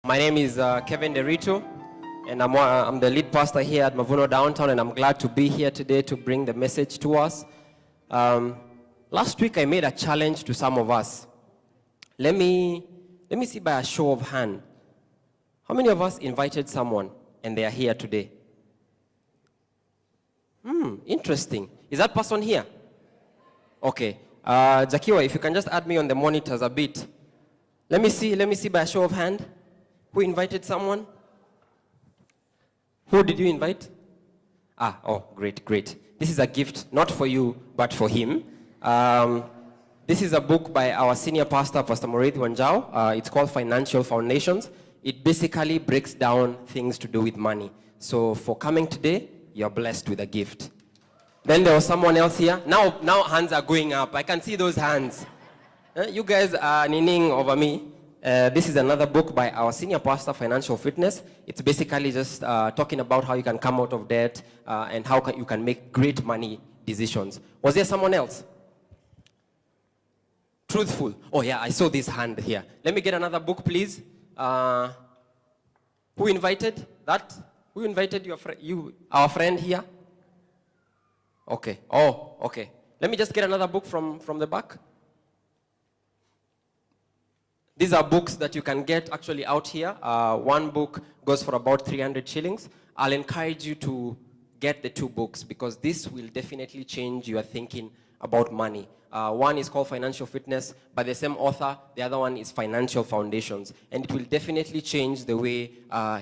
My name is Kevin Derito, and I'm the lead pastor here at Mavuno Downtown, and I'm glad to be here today to bring the message to us. Last week I made a challenge to some of us. Let me see by a show of hand. How many of us invited someone and they are here today? Interesting. Is that person here? Okay. Jakiwa, if you can just add me on the monitors a bit. Let me see by a show of hand. Who invited someone? Who did you invite? Great. This is a gift, not for you, but for him. This is a book by our senior pastor, Pastor Moreith Wanjao. It's called Financial Foundations. It basically breaks down things to do with money. So for coming today, you're blessed with a gift. Then there was someone else here. Now hands are going up. I can see those hands. You guys are ninning over me. This is another book by our senior pastor, Financial Fitness. It's basically just talking about how you can come out of debt and how you can make great money decisions. Was there someone else? Truthful. Oh yeah, I saw this hand here. Let me get another book, please. Who invited that? Who invited our friend here? Okay. Oh, okay. Let me just get another book from the back. These are books that you can get actually out here. One book goes for about 300 shillings. I'll encourage you to get the two books because this will definitely change your thinking about money. One is called Financial Fitness by the same author. The other one is Financial Foundations. And it will definitely change the way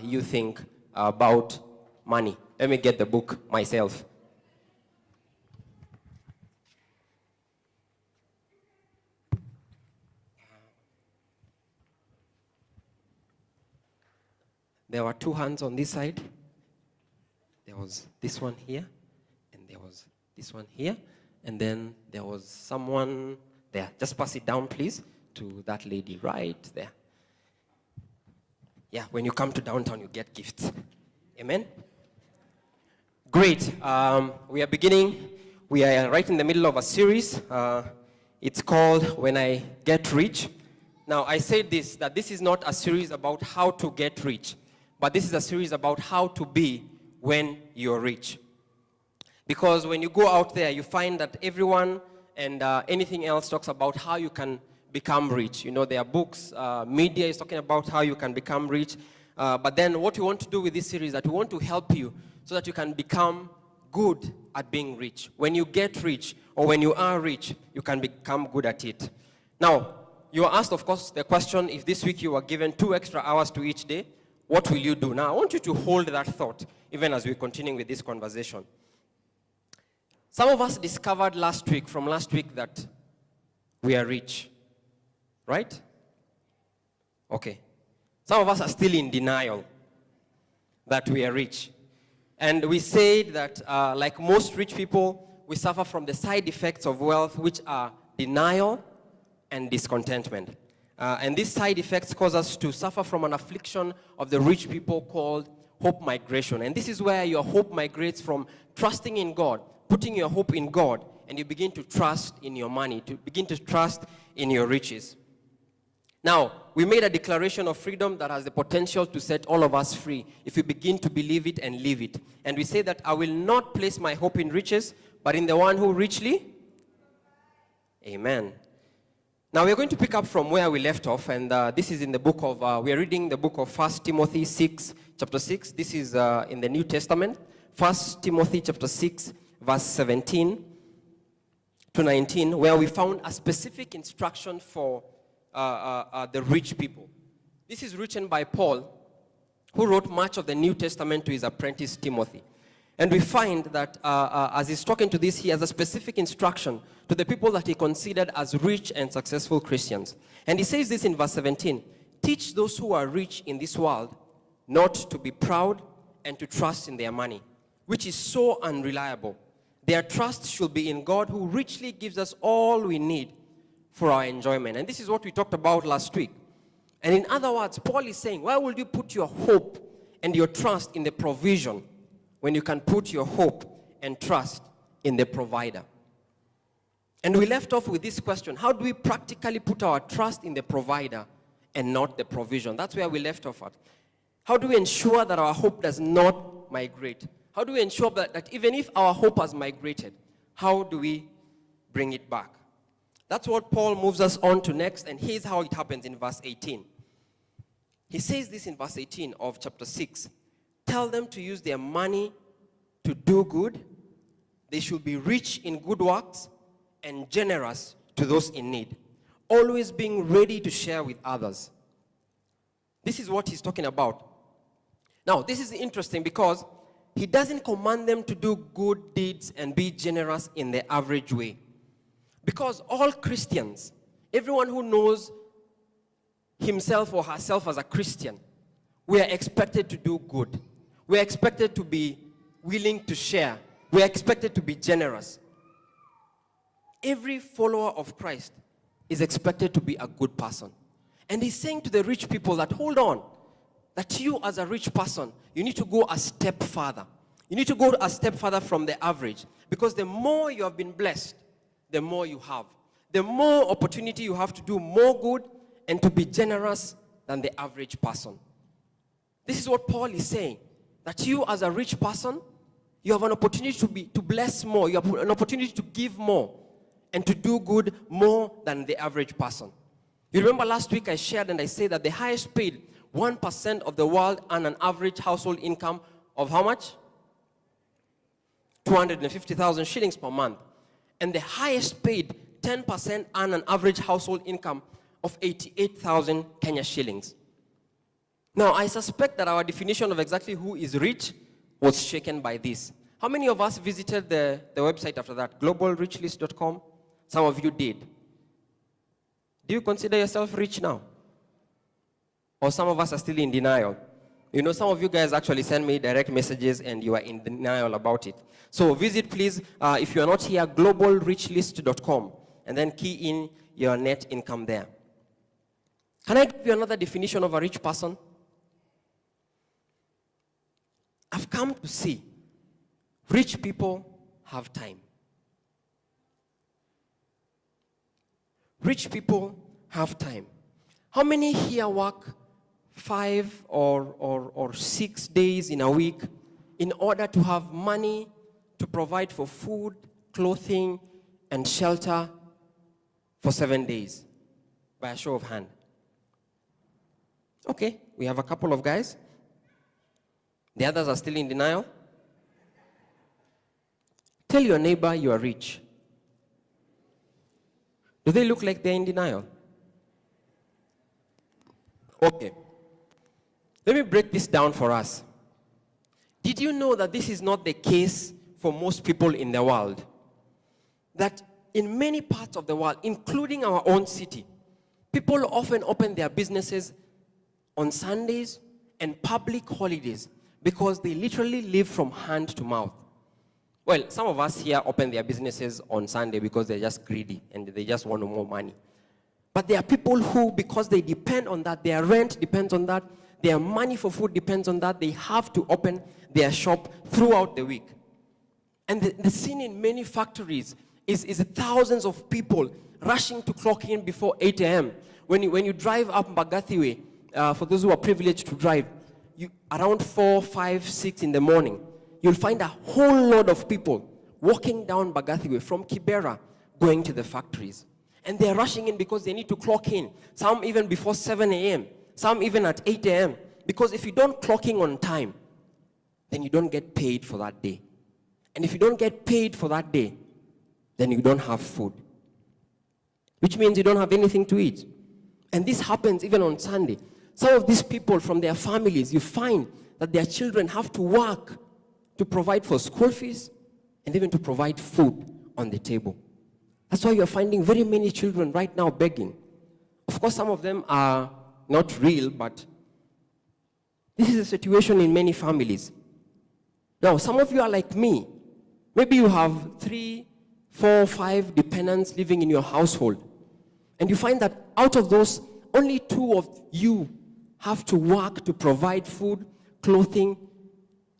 you think about money. Let me get the book myself. There were two hands on this side. There was this one here, and there was this one here, and then there was someone there. Just pass it down, please, to that lady right there. Yeah, when you come to downtown, you get gifts. Amen? Great. We are beginning. We are right in the middle of a series. It's called When I Get Rich. Now, I said this, that this is not a series about how to get rich. But this is a series about how to be when you're rich. Because when you go out there, you find that everyone and anything else talks about how you can become rich. You know, there are books, media is talking about how you can become rich. But then what we want to do with this series is that we want to help you so that you can become good at being rich. When you get rich, or when you are rich, you can become good at it. Now, you are asked, of course, the question, if this week you were given 2 extra hours to each day, what will you do? Now, I want you to hold that thought, even as we continue with this conversation. Some of us discovered from last week, that we are rich. Right? Okay. Some of us are still in denial that we are rich. And we said that, like most rich people, we suffer from the side effects of wealth, which are denial and discontentment. And these side effects cause us to suffer from an affliction of the rich people called hope migration. And this is where your hope migrates from trusting in God, putting your hope in God, and you begin to trust in your money, to begin to trust in your riches. Now, we made a declaration of freedom that has the potential to set all of us free if we begin to believe it and live it. And we say that I will not place my hope in riches, but in the one who richly. Amen. Now we're going to pick up from where we left off, and this is in the book of, we're reading the book of 1 Timothy 6, chapter 6. This is in the New Testament. 1 Timothy chapter 6, verse 17 to 19, where we found a specific instruction for the rich people. This is written by Paul, who wrote much of the New Testament to his apprentice Timothy. And we find that as he's talking to this, he has a specific instruction to the people that he considered as rich and successful Christians. And he says this in verse 17, teach those who are rich in this world not to be proud and to trust in their money, which is so unreliable. Their trust should be in God, who richly gives us all we need for our enjoyment. And this is what we talked about last week. And in other words, Paul is saying, why would you put your hope and your trust in the provision when you can put your hope and trust in the provider? And we left off with this question: how do we practically put our trust in the provider and not the provision. That's where we left off at. How do we ensure that our hope does not migrate? How do we ensure that even if our hope has migrated, how do we bring it back? That's what Paul moves us on to next, and here's how it happens in verse 18. He says this in verse 18 of chapter 6. Tell them to use their money to do good. They should be rich in good works and generous to those in need, always being ready to share with others. This is what he's talking about. Now, this is interesting because he doesn't command them to do good deeds and be generous in the average way. Because all Christians, everyone who knows himself or herself as a Christian, we are expected to do good. We are expected to be willing to share. We are expected to be generous. Every follower of Christ is expected to be a good person. And he's saying to the rich people that, hold on, that you as a rich person, you need to go a step further. You need to go a step further from the average. Because the more you have been blessed, the more you have. The more opportunity you have to do more good and to be generous than the average person. This is what Paul is saying. That you as a rich person, you have an opportunity to bless more. You have an opportunity to give more and to do good more than the average person. You remember last week I shared and I said that the highest paid 1% of the world earn an average household income of how much? 250,000 shillings per month. And the highest paid 10% earn an average household income of 88,000 Kenya shillings. Now, I suspect that our definition of exactly who is rich was shaken by this. How many of us visited the website after that? globalrichlist.com? Some of you did. Do you consider yourself rich now? Or some of us are still in denial? You know, some of you guys actually send me direct messages and you are in denial about it. So visit, please, if you are not here, globalrichlist.com, and then key in your net income there. Can I give you another definition of a rich person? I've come to see rich people have time. Rich people have time. How many here work 5 or 6 days in a week in order to have money to provide for food, clothing, and shelter for 7 days? By a show of hand. Okay, we have a couple of guys. The others are still in denial. Tell your neighbor you are rich. Do they look like they're in denial? Okay. Let me break this down for us. Did you know that this is not the case for most people in the world? That in many parts of the world, including our own city, people often open their businesses on Sundays and public holidays because they literally live from hand to mouth. Well, some of us here open their businesses on Sunday because they're just greedy and they just want more money. But there are people who, because they depend on that, their rent depends on that, their money for food depends on that, they have to open their shop throughout the week. And the scene in many factories is thousands of people rushing to clock in before 8 a.m. When you drive up Mbagathi Way, for those who are privileged to drive, around 4, 5, 6 in the morning, you'll find a whole lot of people walking down Mbagathi Way from Kibera going to the factories. And they're rushing in because they need to clock in. Some even before 7 a.m. Some even at 8 a.m. Because if you don't clock in on time, then you don't get paid for that day. And if you don't get paid for that day, then you don't have food. Which means you don't have anything to eat. And this happens even on Sunday. Some of these people from their families, you find that their children have to work to provide for school fees and even to provide food on the table. That's why you're finding very many children right now begging. Of course, some of them are not real, but this is a situation in many families. Now, some of you are like me. Maybe you have 3, 4, 5 dependents living in your household. And you find that out of those, only 2 of you have to work to provide food, clothing,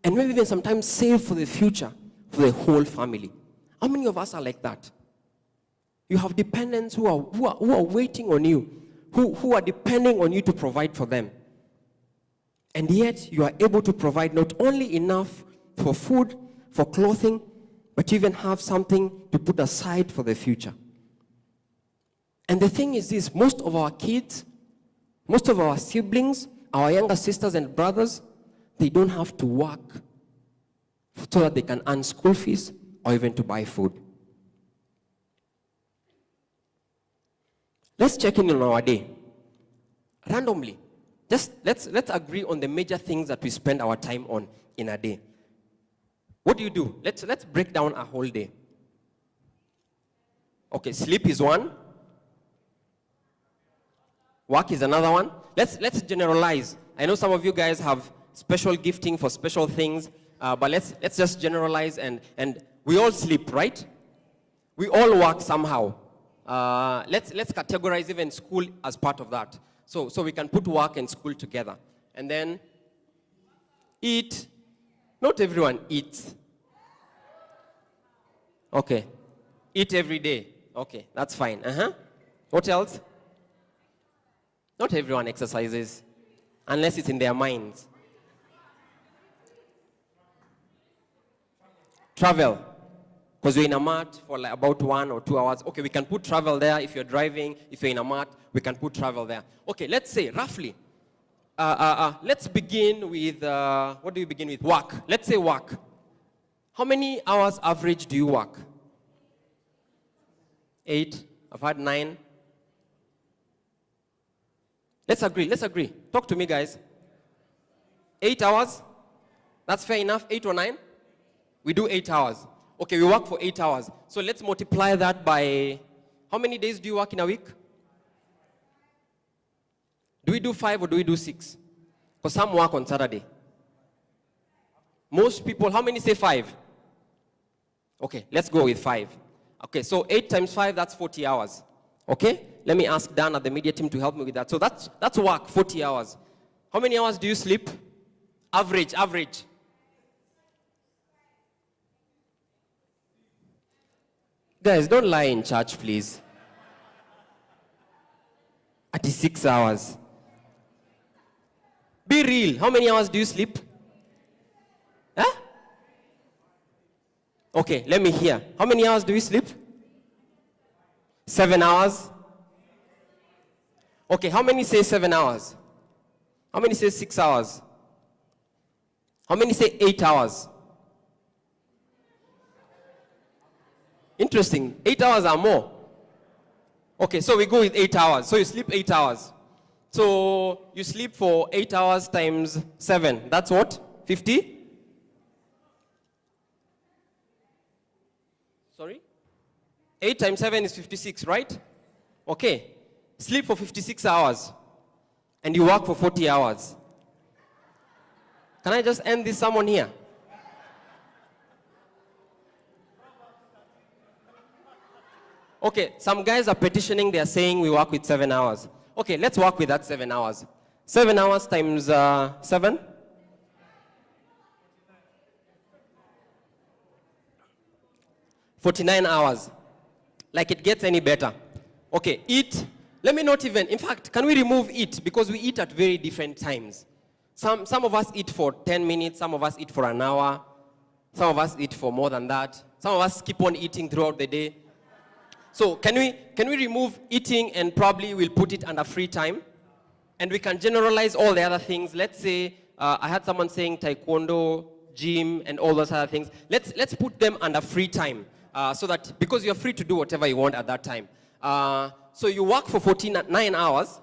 and maybe even sometimes save for the future for the whole family. How many of us are like that? You have dependents who are waiting on you, who are depending on you to provide for them. And yet, you are able to provide not only enough for food, for clothing, but you even have something to put aside for the future. And the thing is this, most of our kids, most of our siblings, our younger sisters and brothers, they don't have to work so that they can earn school fees or even to buy food. Let's check in on our day. Randomly. Just let's agree on the major things that we spend our time on in a day. What do? Let's break down a whole day. Okay, sleep is one. Work is another one. Let's generalize. I know some of you guys have special gifting for special things, but let's just generalize and we all sleep, right? We all work somehow. Let's categorize even school as part of that. So we can put work and school together. And then eat. Not everyone eats. Okay. Eat every day. Okay, that's fine. What else? Not everyone exercises, unless it's in their minds. Travel. Because you're in a mat for like about 1 or 2 hours. Okay, we can put travel there. If you're driving, if you're in a mat, we can put travel there. Okay, let's say, roughly, let's begin with, what do we begin with? Work. Let's say work. How many hours average do you work? 8. I've had 9. Let's agree. Talk to me, guys. 8 hours? That's fair enough? 8 or 9? We do 8 hours. Okay, we work for 8 hours. So let's multiply that by, how many days do you work in a week? Do we do 5 or do we do 6? Because some work on Saturday. Most people, how many say 5? Okay, let's go with 5. Okay, so 8 times 5, that's 40 hours. Okay? Let me ask Dan at the media team to help me with that. So that's work, 40 hours. How many hours do you sleep? Average. Guys, don't lie in church, please. 36 hours. Be real. How many hours do you sleep? Huh? Okay, let me hear. How many hours do you sleep? 7 hours? Okay, how many say 7 hours? How many say 6 hours? How many say 8 hours? Interesting. 8 hours or more. Okay, so we go with 8 hours. So you sleep 8 hours. So you sleep for 8 hours times 7. That's what? 50? Sorry? 8 times 7 is 56, right? Okay. Sleep for 56 hours. And you work for 40 hours. Can I just end this sermon here? Okay, some guys are petitioning, they are saying we work with 7 hours. Okay, let's work with that 7 hours. 7 hours times 7? 49 hours. Like it gets any better. Okay, eat. Let me not even, in fact, can we remove eat? Because we eat at very different times. Some of us eat for 10 minutes, some of us eat for an hour, some of us eat for more than that. Some of us keep on eating throughout the day. So can we remove eating and probably we'll put it under free time? And we can generalize all the other things. Let's say, I had someone saying taekwondo, gym, and all those other things. Let's put them under free time. So that, because you're free to do whatever you want at that time. So you work for 49 hours,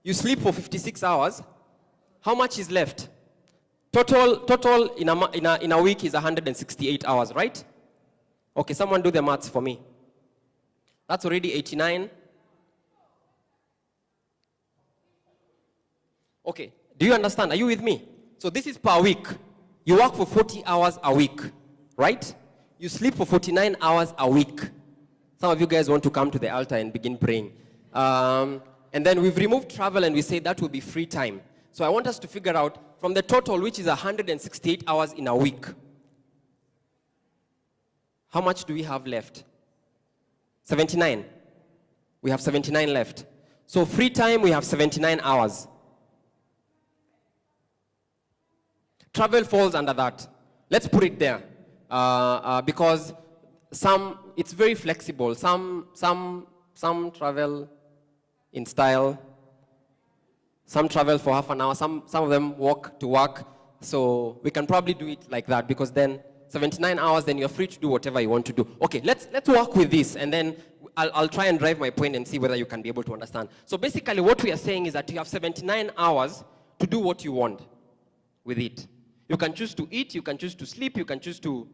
you sleep for 56 hours. How much is left? Total in a week is 168 hours, right? Okay, someone do the maths for me. That's already 89. Okay, do you understand? Are you with me? So this is per week. You work for 40 hours a week, right? You sleep for 49 hours a week. Some of you guys want to come to the altar and begin praying. And then we've removed travel and we say that will be free time. So I want us to figure out from the total, which is 168 hours in a week, how much do we have left? 79. We have 79 left. So free time, we have 79 hours. Travel falls under that. Let's put it there. Because it's very flexible. Some travel in style. Some travel for half an hour. Some of them walk to work. So we can probably do it like that, because then 79 hours, then you're free to do whatever you want to do. Okay, let's work with this, and then I'll try and drive my point and see whether you can be able to understand. So basically what we are saying is that you have 79 hours to do what you want with it. You can choose to eat, you can choose to sleep, you can choose to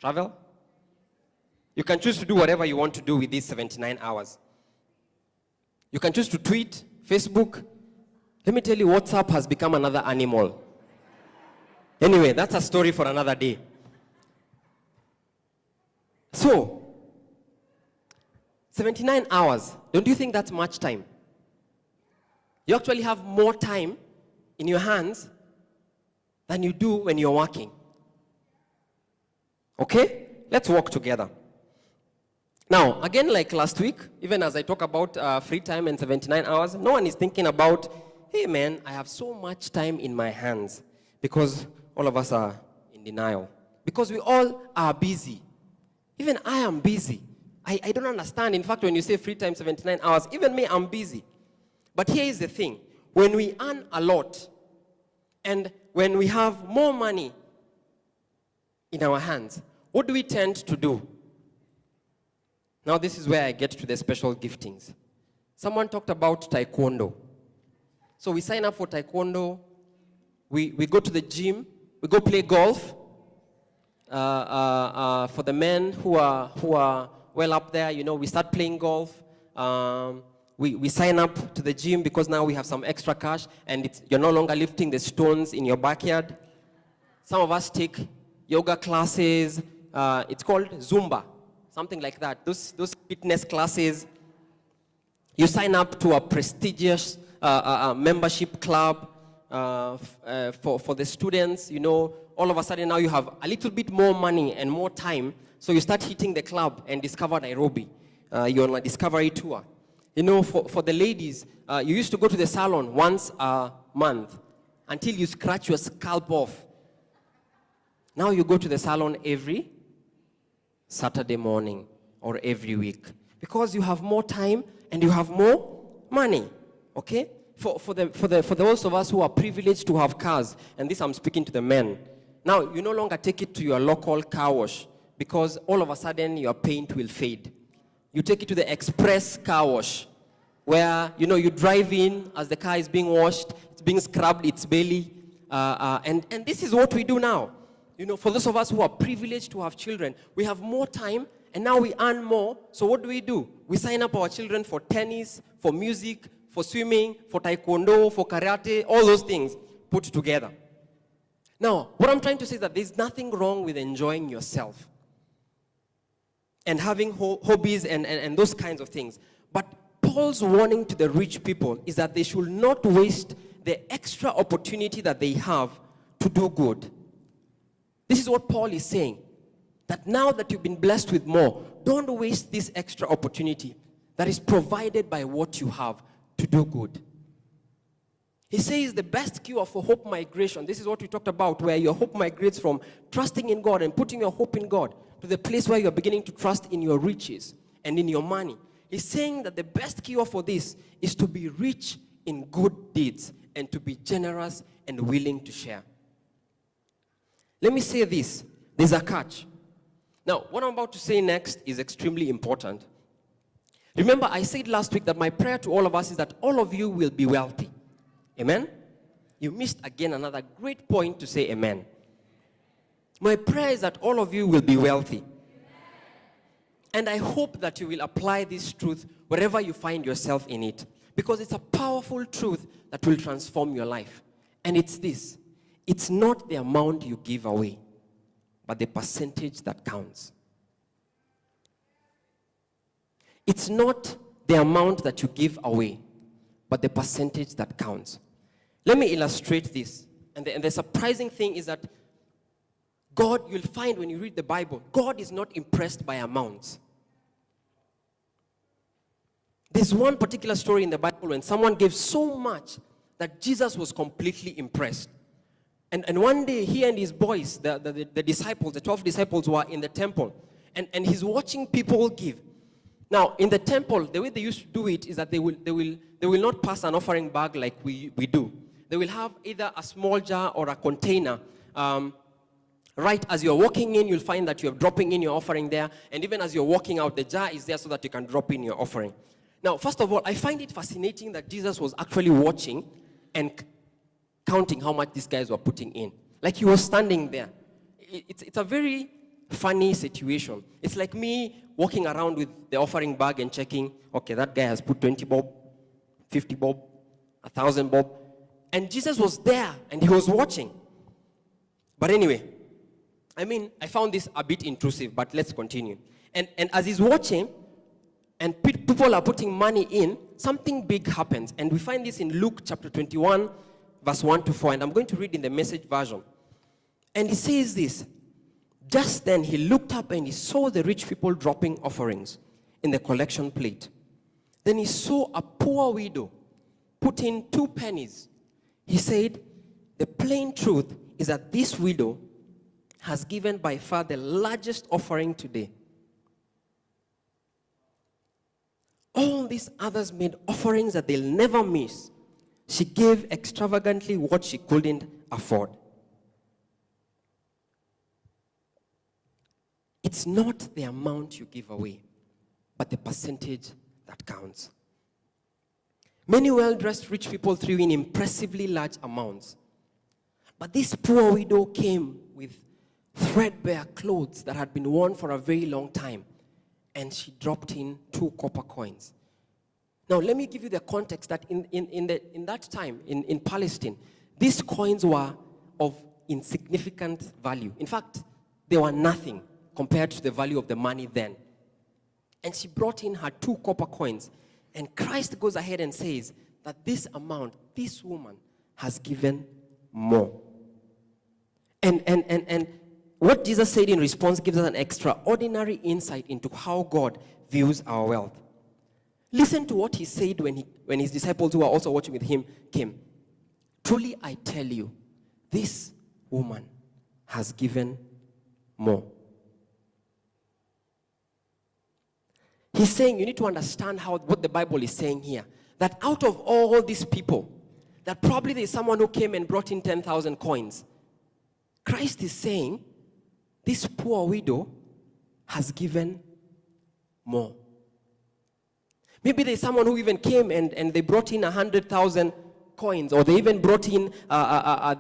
travel. You can choose to do whatever you want to do with these 79 hours. You can choose to tweet, Facebook. Let me tell you, WhatsApp has become another animal. Anyway, that's a story for another day. So, 79 hours, don't you think that's much time? You actually have more time in your hands than you do when you're working. Okay? Let's walk together. Now, again, like last week, even as I talk about free time and 79 hours, no one is thinking about, hey man, I have so much time in my hands, because all of us are in denial. Because we all are busy. Even I am busy. I don't understand. In fact, when you say free time 79 hours, even me, I'm busy. But here is the thing. When we earn a lot, and when we have more money in our hands, what do we tend to do? Now this is where I get to the special giftings. Someone talked about taekwondo. So we sign up for taekwondo, we go to the gym, we go play golf. For the men who are well up there, you know, we start playing golf. We sign up to the gym because now we have some extra cash, and you're no longer lifting the stones in your backyard. Some of us take yoga classes. It's called Zumba, something like that. Those fitness classes. You sign up to a prestigious membership club for the students. You know, all of a sudden now you have a little bit more money and more time, so you start hitting the club and discover Nairobi. You're on a discovery tour. You know, for the ladies, you used to go to the salon once a month until you scratch your scalp off. Now you go to the salon every Saturday morning or every week, because you have more time and you have more money. Okay? For those of us who are privileged to have cars, and this I'm speaking to the men. Now you no longer take it to your local car wash, because all of a sudden your paint will fade. You take it to the express car wash, where, you know, you drive in as the car is being washed, it's being scrubbed, it's barely, and this is what we do now. You know, for those of us who are privileged to have children, we have more time, and now we earn more. So what do? We sign up our children for tennis, for music, for swimming, for taekwondo, for karate, all those things put together. Now, what I'm trying to say is that there's nothing wrong with enjoying yourself and having hobbies and those kinds of things. But Paul's warning to the rich people is that they should not waste the extra opportunity that they have to do good. This is what Paul is saying, that now that you've been blessed with more, don't waste this extra opportunity that is provided by what you have to do good. He says the best cure for hope migration, this is what we talked about, where your hope migrates from trusting in God and putting your hope in God to the place where you're beginning to trust in your riches and in your money. He's saying that the best cure for this is to be rich in good deeds and to be generous and willing to share. Let me say this, there's a catch. Now, what I'm about to say next is extremely important. Remember, I said last week that my prayer to all of us is that all of you will be wealthy. Amen? You missed again another great point to say amen. My prayer is that all of you will be wealthy. And I hope that you will apply this truth wherever you find yourself in it, because it's a powerful truth that will transform your life. And it's this: it's not the amount you give away, but the percentage that counts. It's not the amount that you give away, but the percentage that counts. Let me illustrate this. And the surprising thing is that God, you'll find when you read the Bible, God is not impressed by amounts. There's one particular story in the Bible when someone gave so much that Jesus was completely impressed. And one day, he and his boys, the disciples, the 12 disciples, were in the temple. And he's watching people give. Now, in the temple, the way they used to do it is that they will not pass an offering bag like we do. They will have either a small jar or a container. Right as you're walking in, you'll find that you're dropping in your offering there. And even as you're walking out, the jar is there so that you can drop in your offering. Now, first of all, I find it fascinating that Jesus was actually watching and counting how much these guys were putting in. Like he was standing there. It's a very funny situation. It's like me walking around with the offering bag and checking, okay, that guy has put 20 bob, 50 bob, 1,000 bob. And Jesus was there and he was watching. But anyway, I found this a bit intrusive, but let's continue. And as he's watching, and people are putting money in, something big happens. And we find this in Luke chapter 21, verse 1 to 4. And I'm going to read in the Message version. And he says this: just then he looked up and he saw the rich people dropping offerings in the collection plate. Then he saw a poor widow put in 2 pennies. He said, the plain truth is that this widow has given by far the largest offering today. All these others made offerings that they'll never miss. She gave extravagantly what she couldn't afford. It's not the amount you give away, but the percentage that counts. Many well-dressed rich people threw in impressively large amounts. But this poor widow came with threadbare clothes that had been worn for a very long time, and she dropped in 2 copper coins. Now, let me give you the context that in that time, in Palestine, these coins were of insignificant value. In fact, they were nothing compared to the value of the money then. And she brought in her 2 copper coins. And Christ goes ahead and says that this amount, this woman has given more. And what Jesus said in response gives us an extraordinary insight into how God views our wealth. Listen to what he said when his disciples who were also watching with him came. Truly I tell you, this woman has given more. He's saying you need to understand what the Bible is saying here. That out of all these people, that probably there's someone who came and brought in 10,000 coins. Christ is saying, this poor widow has given more. Maybe there's someone who even came and they brought in 100,000 coins, or they even brought in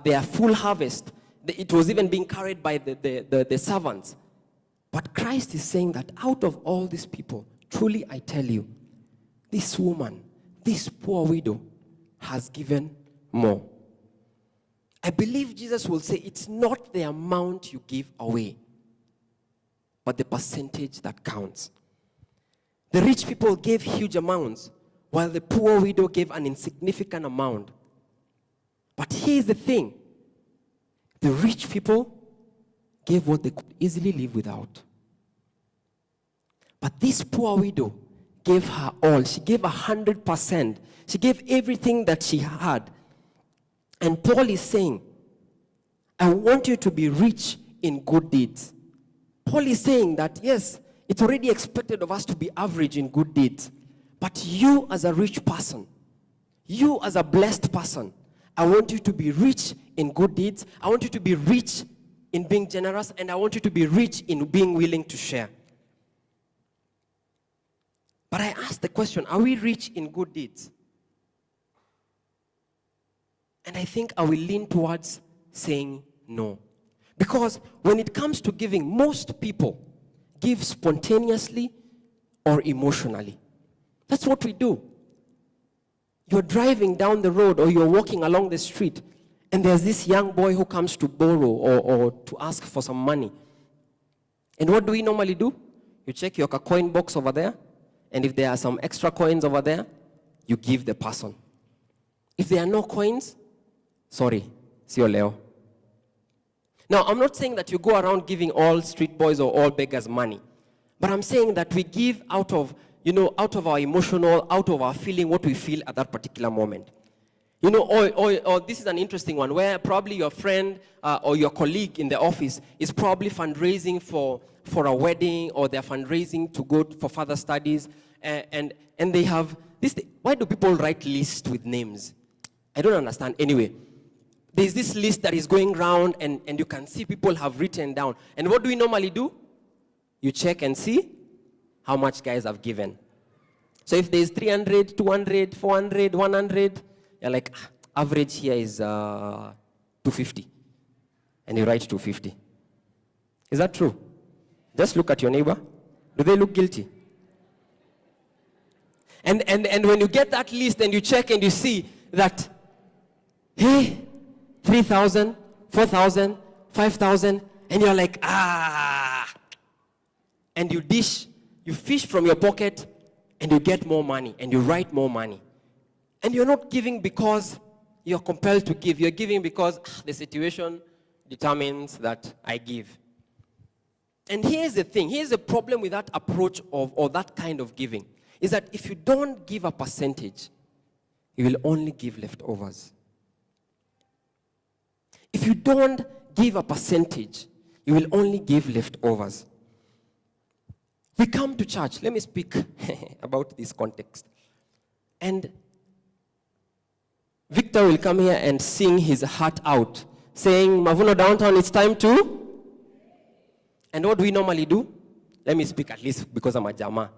their full harvest. It was even being carried by the servants. But Christ is saying that out of all these people, truly I tell you, this woman, this poor widow, has given more. I believe Jesus will say it's not the amount you give away, but the percentage that counts. The rich people gave huge amounts, while the poor widow gave an insignificant amount. But here's the thing. The rich people gave what they could easily live without. But this poor widow gave her all. She gave 100%. She gave everything that she had. And Paul is saying, I want you to be rich in good deeds. Paul is saying that, yes, it's already expected of us to be average in good deeds. But you as a rich person, you as a blessed person, I want you to be rich in good deeds. I want you to be rich in being generous. And I want you to be rich in being willing to share. But I ask the question, are we rich in good deeds? And I think I will lean towards saying no. Because when it comes to giving, most people give spontaneously or emotionally. That's what we do. You're driving down the road or you're walking along the street and there's this young boy who comes to borrow or to ask for some money. And what do we normally do? You check your coin box over there, and if there are some extra coins over there, you give the person. If there are no coins, sorry, see you Leo. Now, I'm not saying that you go around giving all street boys or all beggars money. But I'm saying that we give out of out of our emotional, out of our feeling, what we feel at that particular moment. Or this is an interesting one where probably your friend or your colleague in the office is probably fundraising for a wedding, or they're fundraising to go for further studies, and they have this. Why do people write lists with names? I don't understand. Anyway, there's this list that is going around, and you can see people have written down. And what do we normally do? You check and see how much guys have given. So if there's 300, 200, 400, 100, you're like, average here is 250. And you write 250. Is that true? Just look at your neighbor. Do they look guilty? And when you get that list and you check and you see that, hey, 3,000, 4,000, 5,000, and you're like, and you fish from your pocket, and you get more money, and you write more money. And you're not giving because you're compelled to give. You're giving because the situation determines that I give. And here's the thing. Here's the problem with that approach or that kind of giving, is that if you don't give a percentage, you will only give leftovers. If you don't give a percentage, you will only give leftovers. We come to church. Let me speak about this context. And Victor will come here and sing his heart out, saying, Mavuno Downtown, it's time to. And what do we normally do? Let me speak at least because I'm a Jama.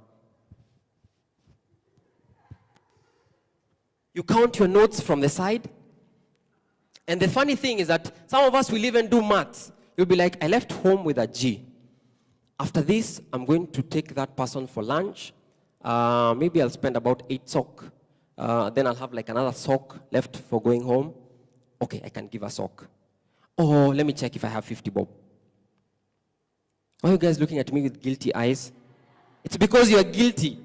You count your notes from the side. And the funny thing is that some of us will even do maths. You'll be like, I left home with a G. After this, I'm going to take that person for lunch. Maybe I'll spend about 8 sock. Then I'll have like another sock left for going home. Okay, I can give a sock. Oh, let me check if I have 50 bob. Why are you guys looking at me with guilty eyes? It's because you are guilty.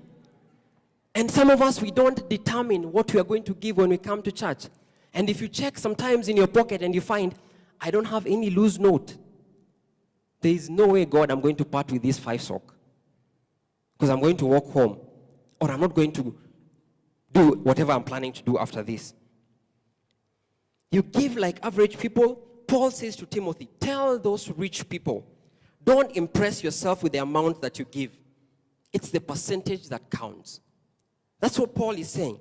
And some of us, we don't determine what we are going to give when we come to church. And if you check sometimes in your pocket and you find, I don't have any loose note, there is no way, God, I'm going to part with this 5 sock. Because I'm going to walk home. Or I'm not going to do whatever I'm planning to do after this. You give like average people. Paul says to Timothy, tell those rich people, don't impress yourself with the amount that you give. It's the percentage that counts. That's what Paul is saying.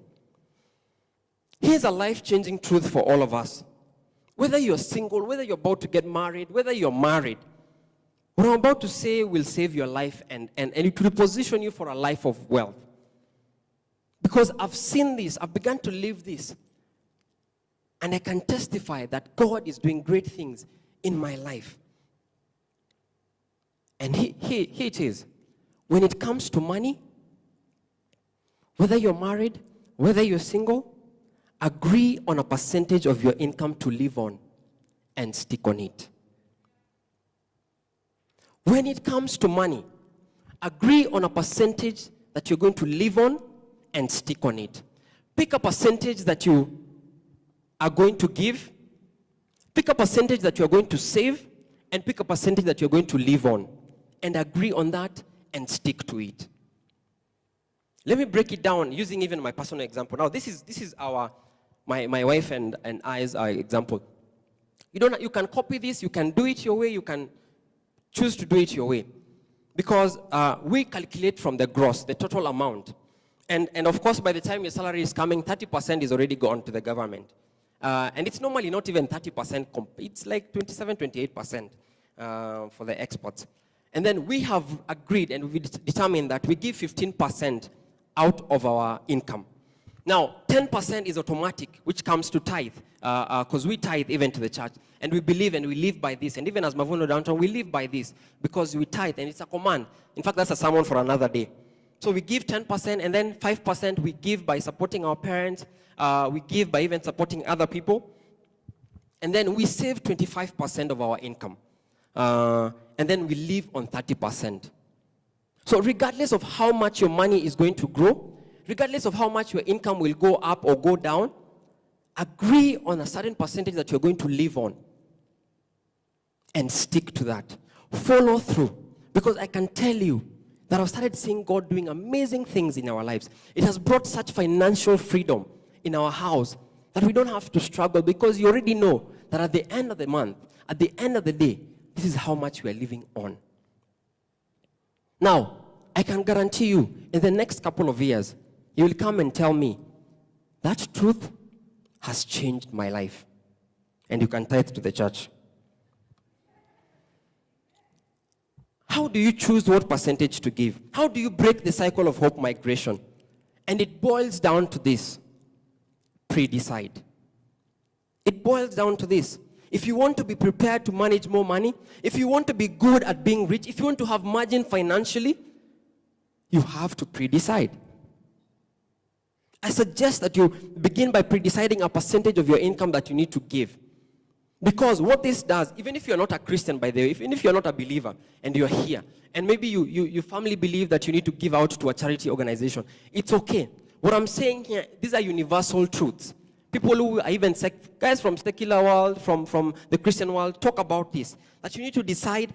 Here's a life-changing truth for all of us. Whether you're single, whether you're about to get married, whether you're married, what I'm about to say will save your life and it will position you for a life of wealth. Because I've seen this, I've begun to live this. And I can testify that God is doing great things in my life. And here it is. When it comes to money, whether you're married, whether you're single, agree on a percentage of your income to live on and stick on it. When it comes to money, agree on a percentage that you're going to live on and stick on it. Pick a percentage that you are going to give, pick a percentage that you're going to save, and pick a percentage that you're going to live on. And agree on that and stick to it. Let me break it down using even my personal example. Now, this is my wife and I's example. You can copy this, you can do it your way, you can choose to do it your way. Because we calculate from the gross, the total amount. And of course, by the time your salary is coming, 30% is already gone to the government. And it's normally not even 30%, it's like 27, 28% for the exports. And then we have agreed and we determined that we give 15% out of our income. Now, 10% is automatic, which comes to tithe, because we tithe even to the church. And we believe and we live by this. And even as Mavuno Downtown, we live by this because we tithe, and it's a command. In fact, that's a sermon for another day. So we give 10%, and then 5% we give by supporting our parents. We give by even supporting other people. And then we save 25% of our income. And then we live on 30%. So regardless of how much your money is going to grow, regardless of how much your income will go up or go down, agree on a certain percentage that you're going to live on and stick to that. Follow through. Because I can tell you, that I've started seeing God doing amazing things in our lives. It has brought such financial freedom in our house that we don't have to struggle, because you already know that at the end of the month, at the end of the day, this is how much we are living on. Now, I can guarantee you, in the next couple of years, you will come and tell me, that truth has changed my life. And you can tithe to the church. How do you choose what percentage to give? How do you break the cycle of hope migration? And it boils down to this: pre-decide. It boils down to this. If you want to be prepared to manage more money, if you want to be good at being rich, if you want to have margin financially, you have to pre-decide. I suggest that you begin by pre-deciding a percentage of your income that you need to give. Because what this does, even if you're not a Christian, by the way, even if you're not a believer and you're here, and maybe you firmly believe that you need to give out to a charity organization, it's okay. What I'm saying here, these are universal truths. People who are even guys from secular world, from the Christian world, talk about this. That you need to decide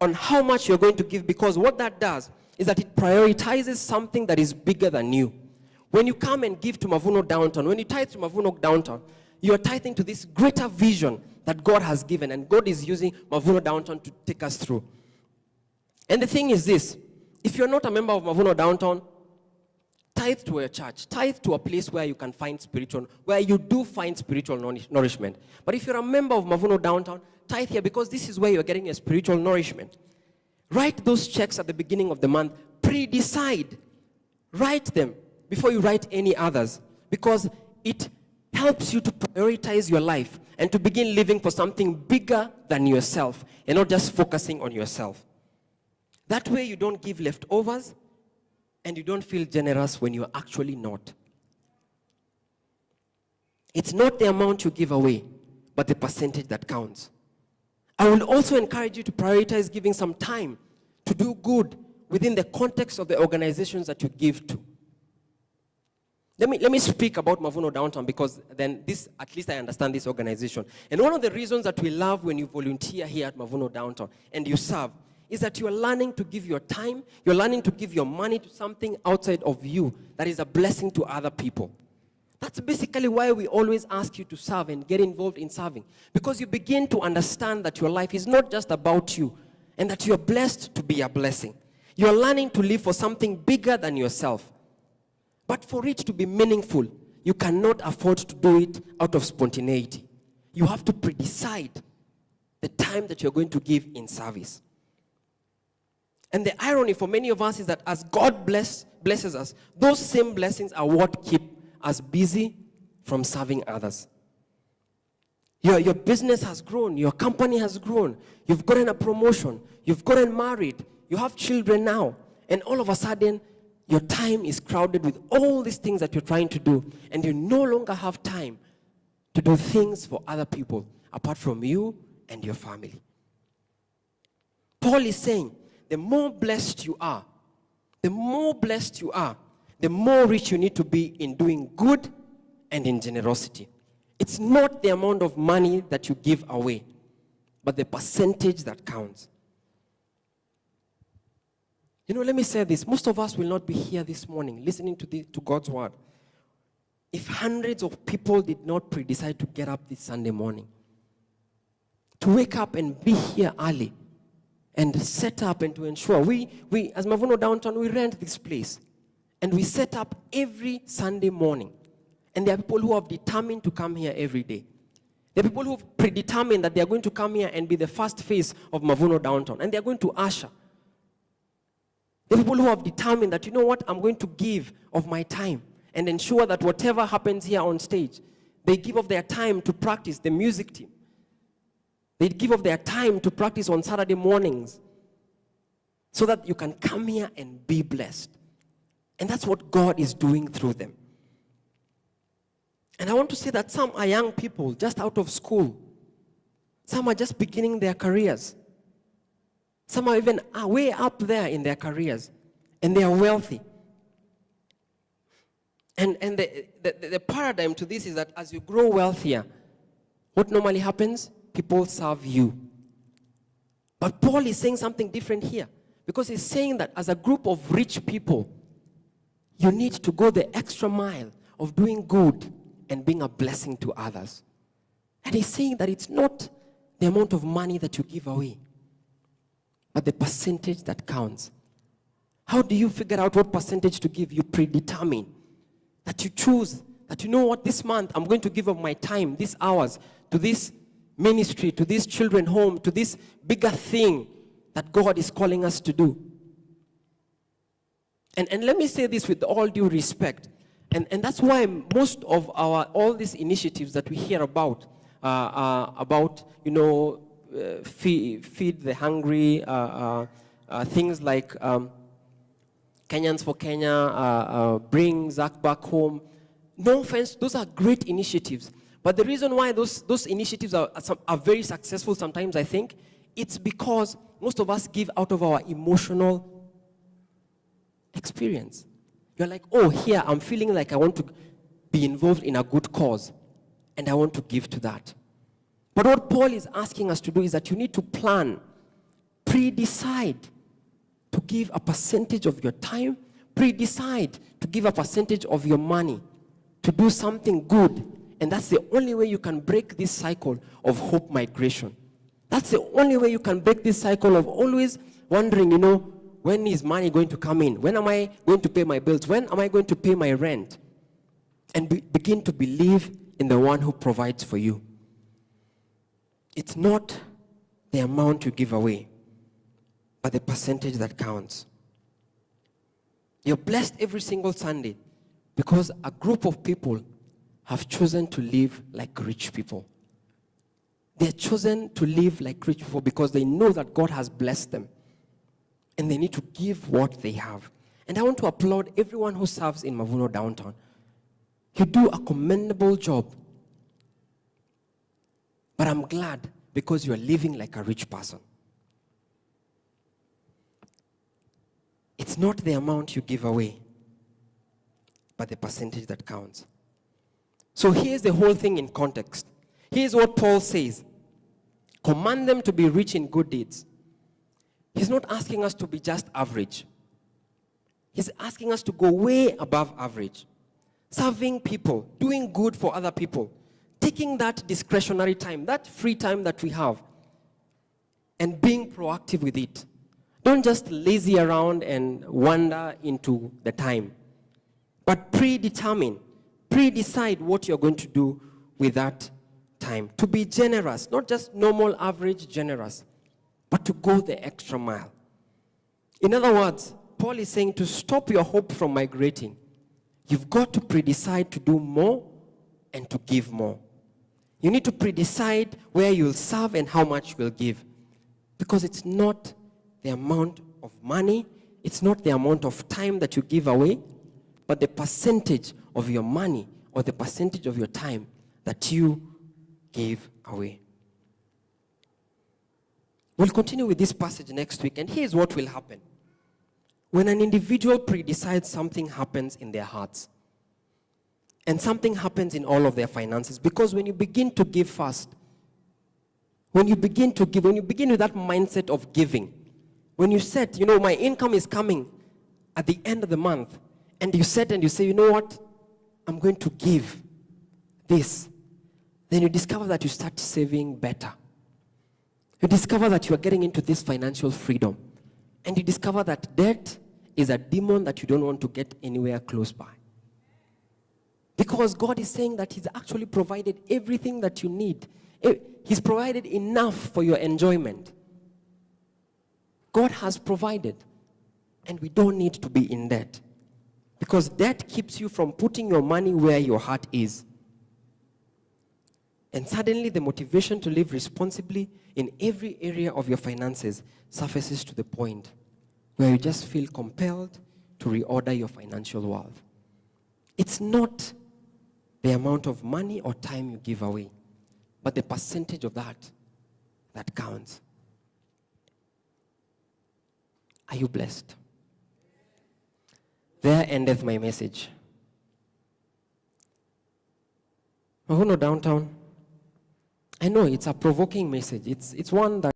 on how much you're going to give, because what that does is that it prioritizes something that is bigger than you. When you come and give to Mavuno Downtown, when you tithe to Mavuno Downtown, you are tithing to this greater vision that God has given, and God is using Mavuno Downtown to take us through. And the thing is this: if you're not a member of Mavuno Downtown, tithe to a church, tithe to a place where you can find where you do find spiritual nourishment. But if you're a member of Mavuno Downtown, tithe here, because this is where you're getting a spiritual nourishment. Write those checks at the beginning of the month. Pre-decide. Write them before you write any others, because it helps you to prioritize your life and to begin living for something bigger than yourself, and not just focusing on yourself. That way you don't give leftovers, and you don't feel generous when you're actually not. It's not the amount you give away, but the percentage that counts. I will also encourage you to prioritize giving some time to do good within the context of the organizations that you give to. Let me speak about Mavuno Downtown, because then at least I understand this organization. And one of the reasons that we love when you volunteer here at Mavuno Downtown and you serve is that you are learning to give your time, you're learning to give your money to something outside of you that is a blessing to other people. That's basically why we always ask you to serve and get involved in serving, because you begin to understand that your life is not just about you, and that you're blessed to be a blessing. You're learning to live for something bigger than yourself. But for it to be meaningful, you cannot afford to do it out of spontaneity. You have to pre-decide the time that you're going to give in service. And the irony for many of us is that as God blesses us, those same blessings are what keep us busy from serving others. Your business has grown, your company has grown, you've gotten a promotion, you've gotten married, you have children now, and all of a sudden, your time is crowded with all these things that you're trying to do, and you no longer have time to do things for other people apart from you and your family. Paul is saying, the more blessed you are, the more rich you need to be in doing good and in generosity. It's not the amount of money that you give away, but the percentage that counts. Let me say this. Most of us will not be here this morning listening to God's word if hundreds of people did not pre-decide to get up this Sunday morning, to wake up and be here early and set up and to ensure. We as Mavuno Downtown, we rent this place and we set up every Sunday morning. And there are people who have determined to come here every day. There are people who have predetermined that they are going to come here and be the first face of Mavuno Downtown, and they are going to usher. There are people who have determined that, I'm going to give of my time and ensure that whatever happens here on stage, they give of their time to practice the music team. They give of their time to practice on Saturday mornings so that you can come here and be blessed. And that's what God is doing through them. And I want to say that some are young people just out of school. Some are just beginning their careers. Some are even way up there in their careers, and they are wealthy. And the paradigm to this is that as you grow wealthier, what normally happens? People serve you. But Paul is saying something different here. Because he's saying that as a group of rich people, you need to go the extra mile of doing good and being a blessing to others. And he's saying that it's not the amount of money that you give away, but the percentage that counts. How do you figure out what percentage to give? You predetermine. That you choose, that you know what, this month I'm going to give of my time, these hours, to this ministry, to this children home, to this bigger thing that God is calling us to do. And let me say this with all due respect. And that's why most of all these initiatives that we hear about, feed the hungry, things like Kenyans for Kenya, bring Zach back home. No offense, those are great initiatives. But the reason why those initiatives are very successful sometimes, I think, it's because most of us give out of our emotional experience. You're like, oh, here, I'm feeling like I want to be involved in a good cause, and I want to give to that. But what Paul is asking us to do is that you need to plan, pre-decide to give a percentage of your time, pre-decide to give a percentage of your money, to do something good. And that's the only way you can break this cycle of hope migration. That's the only way you can break this cycle of always wondering, when is money going to come in? When am I going to pay my bills? When am I going to pay my rent? And begin to believe in the one who provides for you. It's not the amount you give away, but the percentage that counts. You're blessed every single Sunday because a group of people have chosen to live like rich people. They're chosen to live like rich people because they know that God has blessed them. And they need to give what they have. And I want to applaud everyone who serves in Mavuno Downtown. You do a commendable job. But I'm glad because you're living like a rich person. It's not the amount you give away, but the percentage that counts. So here's the whole thing in context. Here's what Paul says. Command them to be rich in good deeds. He's not asking us to be just average. He's asking us to go way above average. Serving people, doing good for other people, taking that discretionary time, that free time that we have, and being proactive with it. Don't just lazy around and wander into the time, but predetermine, pre-decide what you're going to do with that time. To be generous, not just normal, average generous, but to go the extra mile. In other words, Paul is saying to stop your hope from migrating, you've got to pre-decide to do more and to give more. You need to pre-decide where you'll serve and how much you'll give. Because it's not the amount of money, it's not the amount of time that you give away, but the percentage of your money or the percentage of your time that you gave away. We'll continue with this passage next week, and here's what will happen. When an individual pre-decides, something happens in their hearts. And something happens in all of their finances. Because when you begin to give first, when you begin to give, when you begin with that mindset of giving, when you set, my income is coming at the end of the month, and you set and you say, you know what, I'm going to give this, then you discover that you start saving better. You discover that you are getting into this financial freedom. And you discover that debt is a demon that you don't want to get anywhere close by. Because God is saying that He's actually provided everything that you need. He's provided enough for your enjoyment. God has provided. And we don't need to be in debt. Because debt keeps you from putting your money where your heart is. And suddenly the motivation to live responsibly in every area of your finances surfaces to the point where you just feel compelled to reorder your financial world. It's not the amount of money or time you give away, but the percentage of that counts. Are you blessed? There endeth my message. Mavuno Downtown. I know it's a provoking message. It's one that